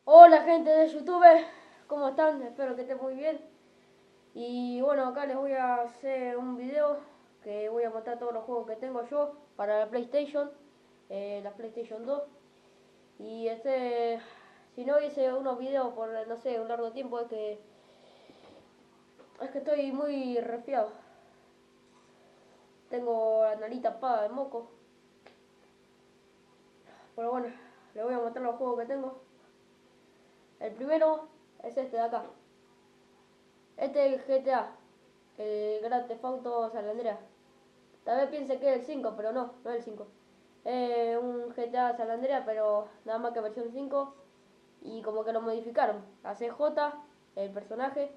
Hola gente de YouTube, ¿cómo están? Espero que estén muy bien. Y bueno, acá les voy a hacer un video que voy a mostrar todos los juegos que tengo yo para la PlayStation, la PlayStation 2. Y si no hice unos videos por, no sé, un largo tiempo, es que estoy muy resfriado. Tengo la nariz tapada de moco. Pero bueno, les voy a mostrar los juegos que tengo. El primero es este de acá. Este es el GTA, el Grand Theft Auto San Andreas. Tal vez piense que es el 5, pero no es el 5. Es un GTA San Andreas, pero nada más que versión 5. Y como que lo modificaron. A CJ, el personaje,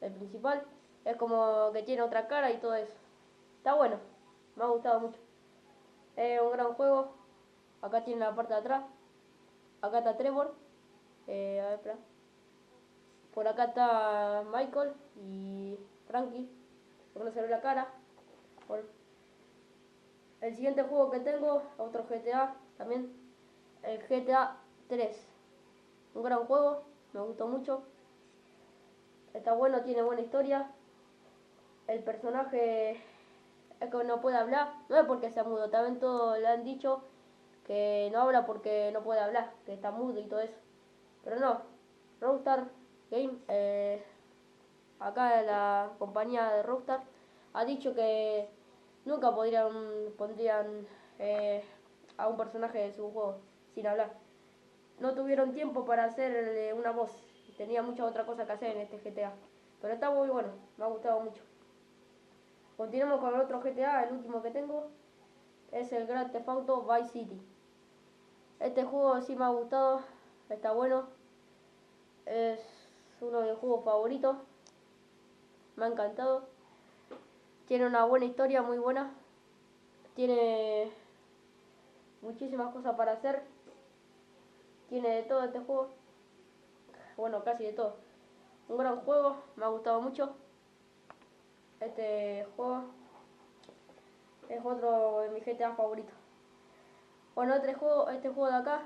el principal, es como que tiene otra cara y todo eso. Está bueno, me ha gustado mucho. Es un gran juego. Acá tiene la parte de atrás. Acá está Trevor. A ver, espera. Por acá está Michael y Frankie. Por no se ve la cara. Bueno, el siguiente juego que tengo, otro GTA también, el GTA 3. Un gran juego, me gustó mucho. Está bueno, tiene buena historia. El personaje es que no puede hablar, no es porque sea mudo, también todos le han dicho que no habla porque no puede hablar, que está mudo y todo eso. Pero no, Rockstar Game, acá la compañía de Rockstar, ha dicho que nunca pondrían a un personaje de su juego sin hablar. No tuvieron tiempo para hacerle una voz. Tenía muchas otras cosas que hacer en este GTA. Pero está muy bueno, me ha gustado mucho. Continuamos con el otro GTA, el último que tengo. Es el Grand Theft Auto Vice City. Este juego sí me ha gustado, está bueno. Es uno de mis juegos favoritos. Me ha encantado. Tiene una buena historia, muy buena. Tiene muchísimas cosas para hacer. Tiene de todo este juego. Bueno, casi de todo. Un gran juego, me ha gustado mucho. Este juego es otro de mis GTA favoritos. Bueno, este juego de acá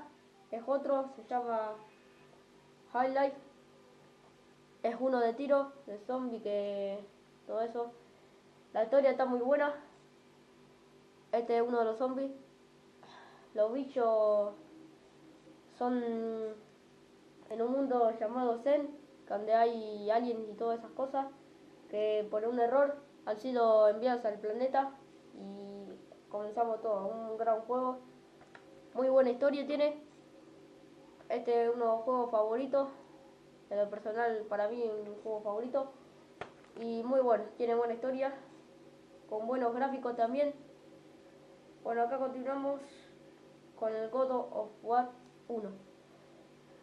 es otro, se llama High Life. Es uno de tiro, de zombie, que todo eso. La historia está muy buena. Este es uno de los zombies. Los bichos son en un mundo llamado Zen, donde hay aliens y todas esas cosas, que por un error han sido enviados al planeta y comenzamos todo. Un gran juego, muy buena historia tiene. Este es uno de los juegos favoritos, en lo personal para mí es un juego favorito y muy bueno, tiene buena historia, con buenos gráficos también. Bueno, acá continuamos con el God of War 1.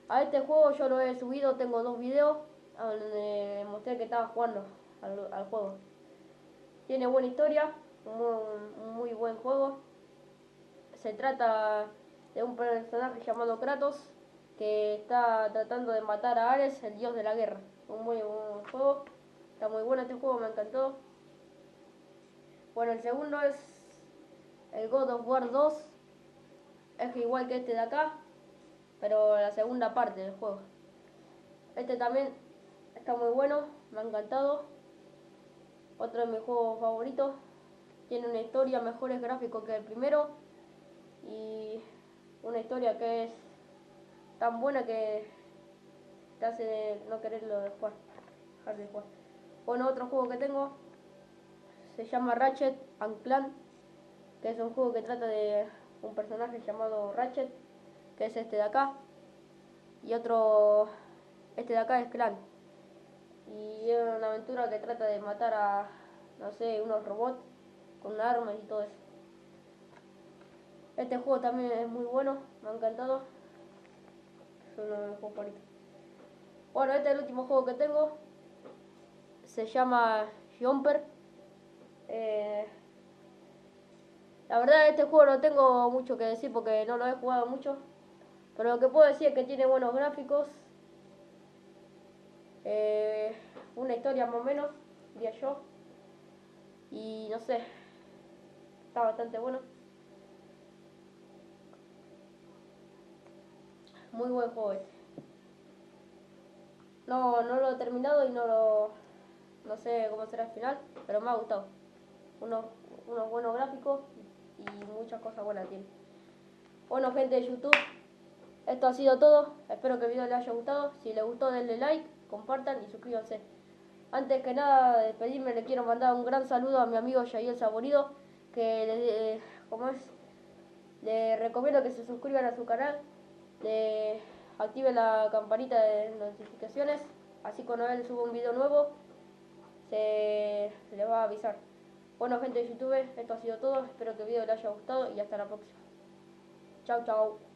A este juego yo lo he subido, tengo 2 videos donde mostré que estaba jugando al juego. Tiene buena historia, un muy buen juego. Se trata de un personaje llamado Kratos que está tratando de matar a Ares, el dios de la guerra. Un muy buen juego, está muy bueno este juego, me encantó. Bueno, el segundo es el God of War 2. Es igual que este de acá, pero la segunda parte del juego. Este también está muy bueno, me ha encantado. Otro de mis juegos favoritos. Tiene una historia, mejores gráficos que el primero. Y una historia que es tan buena que te hace no quererlo de jugar, dejar de jugar. Bueno, otro juego que tengo se llama Ratchet and Clank, que es un juego que trata de un personaje llamado Ratchet, que es este de acá. Y otro, este de acá es Clank. Y es una aventura que trata de matar a, no sé, unos robots con armas y todo eso. Este juego también es muy bueno, me ha encantado. Es uno de mis juegos favoritos. Bueno, este es el último juego que tengo. Se llama Jumper. Eh, la verdad este juego no tengo mucho que decir porque no lo he jugado mucho. Pero lo que puedo decir es que tiene buenos gráficos. Eh, una historia más o menos, diría yo. Y no sé, está bastante bueno. Muy buen juego este. no lo he terminado y no sé cómo será el final, pero me ha gustado. Unos, unos buenos gráficos y muchas cosas buenas tiene. Bueno, gente de YouTube, esto ha sido todo. Espero que el video les haya gustado. Si les gustó, denle like, compartan y suscríbanse. Antes que nada de despedirme, le quiero mandar un gran saludo a mi amigo Yael Saborido, que como es, le recomiendo que se suscriban a su canal, le activen la campanita de notificaciones, así cuando él suba un video nuevo se le va a avisar. Bueno, gente de YouTube, esto ha sido todo. Espero que el video les haya gustado y hasta la próxima. Chao, chao.